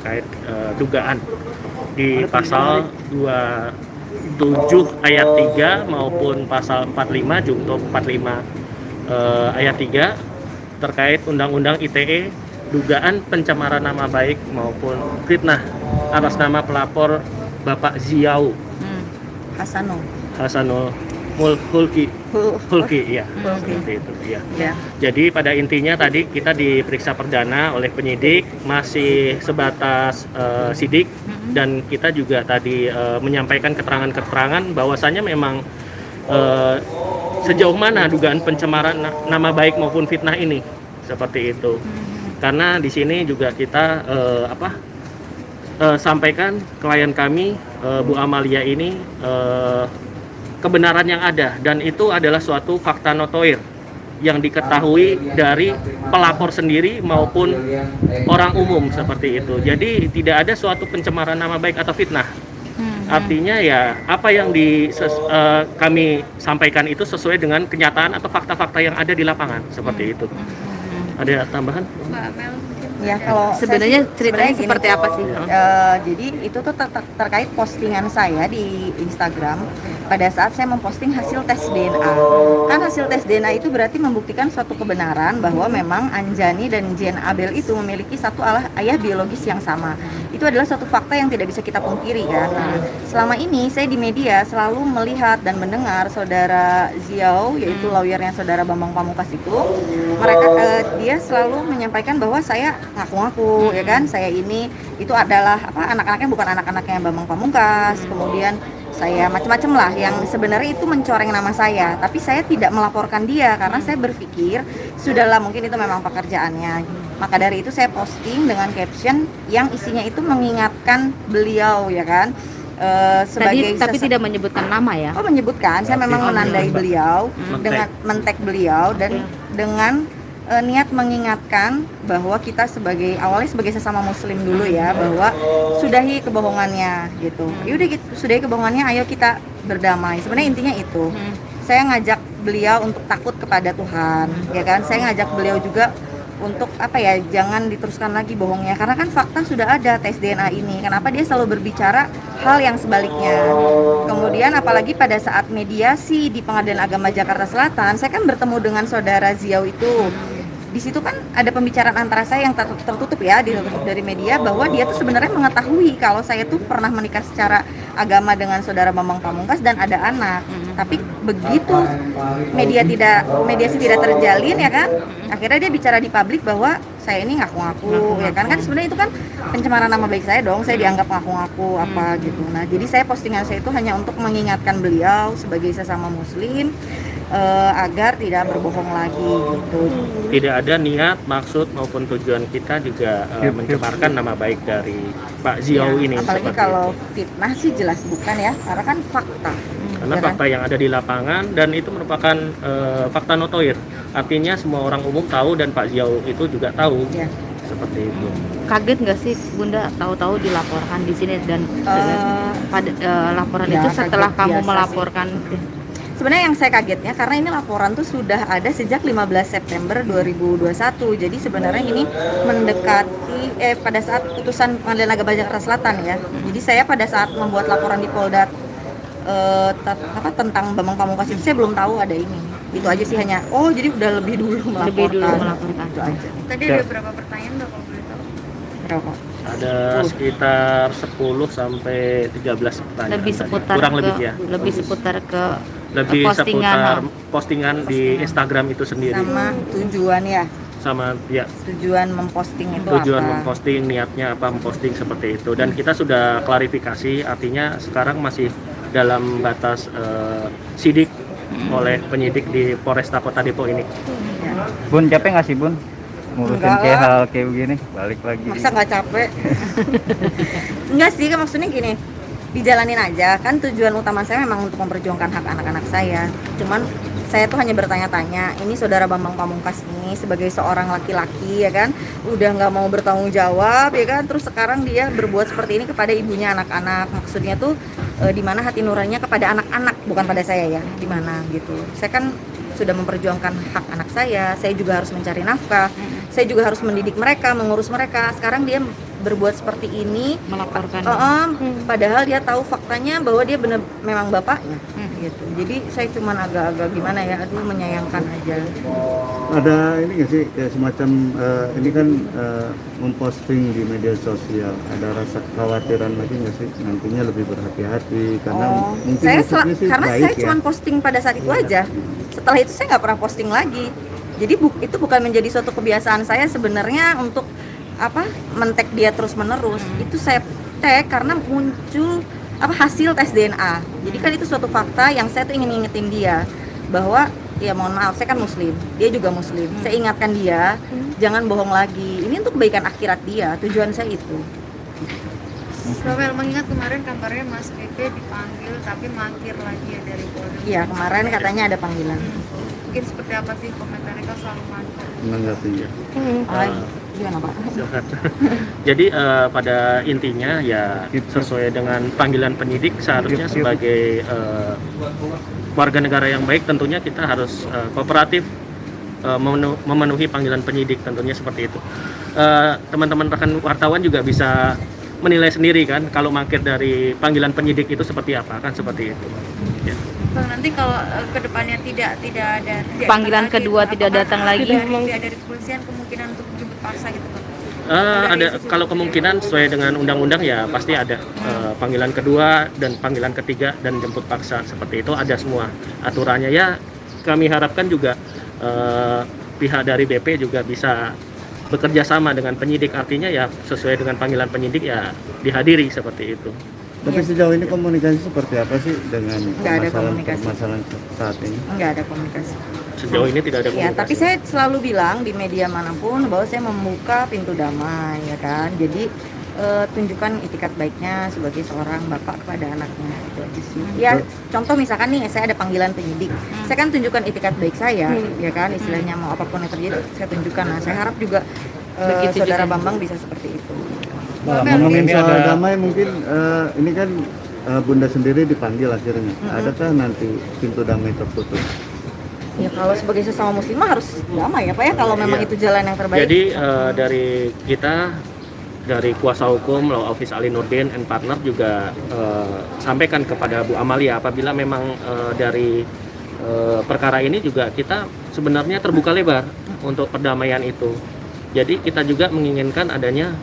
terkait dugaan di pasal 27 ayat 3 maupun pasal 45 junto 45 ayat 3 terkait Undang-Undang ITE dugaan pencemaran nama baik maupun fitnah atas nama pelapor Bapak Ziau Hasanul Hulki, ya, seperti itu, ya. Jadi pada intinya tadi kita diperiksa perdana oleh penyidik, masih sebatas sidik, dan kita juga tadi menyampaikan keterangan-keterangan bahwasannya memang sejauh mana dugaan pencemaran nama baik maupun fitnah ini, seperti itu. Karena di sini juga kita sampaikan klien kami Bu Amalia ini kebenaran yang ada, dan itu adalah suatu fakta notoir yang diketahui dari pelapor sendiri maupun orang umum, seperti itu. Jadi tidak ada suatu pencemaran nama baik atau fitnah. Artinya ya apa yang kami sampaikan itu sesuai dengan kenyataan atau fakta-fakta yang ada di lapangan, seperti itu. Ada tambahan? Ya, kalau sebenarnya ceritanya seperti apa sih? Jadi itu tuh terkait postingan saya di Instagram pada saat saya memposting hasil tes DNA. Kan hasil tes DNA itu berarti membuktikan suatu kebenaran bahwa memang Anjani dan Jen Abel itu memiliki satu ayah biologis yang sama. Itu adalah suatu fakta yang tidak bisa kita pungkiri kan. Nah, selama ini saya di media selalu melihat dan mendengar saudara Ziau, yaitu lawyernya saudara Bambang Pamungkas itu, dia selalu menyampaikan bahwa saya ngaku-ngaku ya kan, saya ini itu adalah anak-anaknya bukan anak-anaknya Bambang Pamungkas, kemudian saya macam-macam lah yang sebenarnya itu mencoreng nama saya, tapi saya tidak melaporkan dia karena saya berpikir sudahlah mungkin itu memang pekerjaannya. Maka dari itu saya posting dengan caption yang isinya itu mengingatkan beliau ya kan, tapi tidak menyebutkan nama ya? Oh, menyebutkan, saya memang menandai beliau dengan men-tag beliau dan dengan niat mengingatkan bahwa kita awalnya sebagai sesama muslim dulu ya, bahwa sudahi kebohongannya gitu. Yaudah gitu, sudahi kebohongannya, ayo kita berdamai. Sebenarnya intinya itu. Saya ngajak beliau untuk takut kepada Tuhan, ya kan. Saya ngajak beliau juga untuk jangan diteruskan lagi bohongnya, karena kan fakta sudah ada tes DNA ini. Kenapa dia selalu berbicara hal yang sebaliknya? Kemudian apalagi pada saat mediasi di Pengadilan Agama Jakarta Selatan, saya kan bertemu dengan saudara Ziau itu. Di situ kan ada pembicaraan antara saya yang tertutup ya, ditutup dari media, bahwa dia tuh sebenarnya mengetahui kalau saya tuh pernah menikah secara agama dengan saudara Bambang Pamungkas dan ada anak. Tapi begitu mediasi tidak terjalin ya kan, akhirnya dia bicara di publik bahwa saya ini ngaku-ngaku ya kan sebenarnya itu kan pencemaran nama baik saya dong, saya dianggap ngaku-ngaku gitu. Nah, jadi saya postingan saya itu hanya untuk mengingatkan beliau sebagai sesama muslim agar tidak berbohong lagi gitu. Tidak ada niat, maksud maupun tujuan kita juga mencemarkan nama baik dari Pak Ziau ini. Apalagi kalau fitnah sih jelas bukan ya, karena kan fakta. Karena fakta yang ada di lapangan, dan itu merupakan fakta notoir. Artinya semua orang umum tahu dan Pak Ziau itu juga tahu. Seperti itu. Kaget nggak sih Bunda tahu-tahu dilaporkan di sini dan pada laporan itu setelah kamu melaporkan? Sebenarnya yang saya kagetnya karena ini laporan tuh sudah ada sejak 15 September 2021. Jadi sebenarnya ini mendekati pada saat putusan Pengadilan Agama Jakarta Selatan ya. Jadi saya pada saat membuat laporan di Polda tentang Bambang Pamungkas itu saya belum tahu ada ini. Itu aja sih, hanya jadi udah lebih dulu melaporkan. Itu aja. Tadi ada berapa pertanyaan Mbak, kalau boleh tahu? Berapa? Ada sekitar 10 sampai 13 pertanyaan. Lebih seputar kurang lebih ya. Lebih seputar ke postingan di Instagram itu sendiri. Sama tujuan ya. Sama ya. Tujuan memposting itu tujuan apa? Memposting, niatnya apa memposting seperti itu. Dan kita sudah klarifikasi, artinya sekarang masih dalam batas sidik oleh penyidik di Polresta Kota Depok ini. Ya. Bun, capek nggak sih Bun ngurusin hal kayak begini? Balik lagi. Masa nggak capek? Enggak sih, maksudnya gini, dijalanin aja. Kan tujuan utama saya memang untuk memperjuangkan hak anak-anak saya. Cuman saya tuh hanya bertanya-tanya, ini saudara Bambang Pamungkas ini sebagai seorang laki-laki ya kan, udah nggak mau bertanggung jawab ya kan, terus sekarang dia berbuat seperti ini kepada ibunya anak-anak. Maksudnya tuh di mana hati nuraninya kepada anak-anak, bukan pada saya ya, di mana gitu. Saya kan sudah memperjuangkan hak anak saya juga harus mencari nafkah, saya juga harus mendidik mereka, mengurus mereka. Sekarang dia berbuat seperti ini, Melaporkan. padahal dia tahu faktanya bahwa dia benar memang bapaknya gitu. Jadi saya cuman agak-agak gimana ya, aduh menyayangkan aja. Ada ini nggak sih kayak semacam ini kan memposting di media sosial, ada rasa kekhawatiran lagi nggak sih nantinya lebih berhati-hati karena mungkin maksudnya sih karena baik saya ya. cuma posting pada saat itu aja. Setelah itu saya nggak pernah posting lagi. Jadi itu bukan menjadi suatu kebiasaan saya sebenarnya untuk men-tag dia terus-menerus. Itu saya tag karena muncul hasil tes DNA. Jadi kan itu suatu fakta yang saya tuh ingin ngingetin dia bahwa ya mohon maaf, saya kan muslim, dia juga muslim. Saya ingatkan dia jangan bohong lagi. Ini untuk kebaikan akhirat dia. Tujuan saya itu. Novel mengingat kemarin kabarnya Mas BP dipanggil tapi mangkir lagi ya dari Polda. Iya, kemarin katanya ada panggilan. Mungkin seperti apa sih komentarnya kalau soal mangkir? Menanggapinya. Gimana Pak? Silakan. Jadi pada intinya ya sesuai dengan panggilan penyidik seharusnya sebagai warga negara yang baik tentunya kita harus kooperatif memenuhi panggilan penyidik, tentunya seperti itu. Teman-teman rekan wartawan juga bisa menilai sendiri kan kalau mangkir dari panggilan penyidik itu seperti apa, kan seperti itu. Ya. Bang, nanti kalau kedepannya tidak ada Panggilan kedua tidak datang lagi. tidak dari kepolisian, kemungkinan untuk jemput paksa gitu Bang. Ada kalau kemungkinan sesuai dengan undang-undang ya pasti ada panggilan kedua dan panggilan ketiga dan jemput paksa, seperti itu ada semua aturannya. Ya kami harapkan juga pihak dari BP juga bisa bekerja sama dengan penyidik, artinya ya sesuai dengan panggilan penyidik ya dihadiri seperti itu. Tapi sejauh ini komunikasi seperti apa sih dengan Nggak ada komunikasi. permasalahan saat ini? Enggak ada komunikasi. Sejauh ini tidak ada Ya, komunikasi. tapi saya selalu bilang di media manapun bahwa saya membuka pintu damai, ya kan. Jadi tunjukkan itikat baiknya sebagai seorang bapak kepada anaknya, itu aja sih. Ya, contoh misalkan nih saya ada panggilan penyidik, saya kan tunjukkan itikat baik saya, ya kan, istilahnya mau apapun yang terjadi saya tunjukkan. Nah, saya harap juga Begitu saudara juga. Bambang bisa seperti itu. Ngomongin soal damai mungkin ini kan Bunda sendiri dipanggil akhirnya. Adakah nanti pintu damai tertutup? Ya kalau sebagai sesama muslimah harus damai ya Pak ya, kalau memang Iya. itu jalan yang terbaik. Jadi dari kita, dari kuasa hukum Law Office Ali Nurdin and Partner juga sampaikan kepada Bu Amalia apabila memang dari perkara ini juga kita sebenarnya terbuka lebar untuk perdamaian itu. Jadi kita juga menginginkan adanya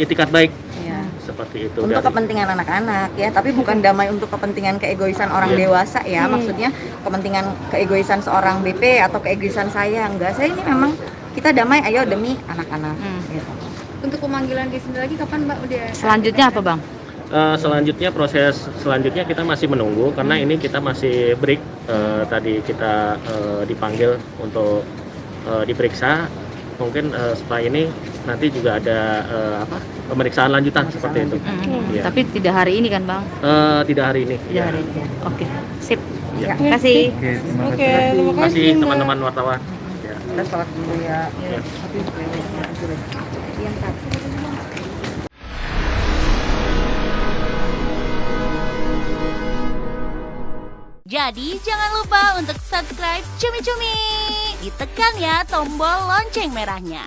itikat baik Ya. seperti itu. Untuk dari- kepentingan anak-anak ya, tapi bukan damai untuk kepentingan keegoisan orang Iya. dewasa ya. Maksudnya kepentingan keegoisan seorang BP atau keegoisan saya, enggak. Saya ini memang kita damai ayo demi anak-anak gitu. Untuk pemanggilan di sini lagi kapan Mbak udah? Selanjutnya apa Bang? Selanjutnya proses selanjutnya kita masih menunggu karena ini kita masih break. Tadi kita dipanggil untuk diperiksa. Mungkin setelah ini nanti juga ada pemeriksaan lanjutan seperti itu. Iya. Tapi tidak hari ini kan Bang? Tidak hari ini. Tidak Ya. hari ini. Oke, sip. Ya. Terima kasih. Oke, terima kasih. Terima kasih teman-teman wartawan. Ya. Kita sholat dulu ya. Ya. Jadi jangan lupa untuk subscribe Cumi Cumi. Ditekan ya tombol lonceng merahnya.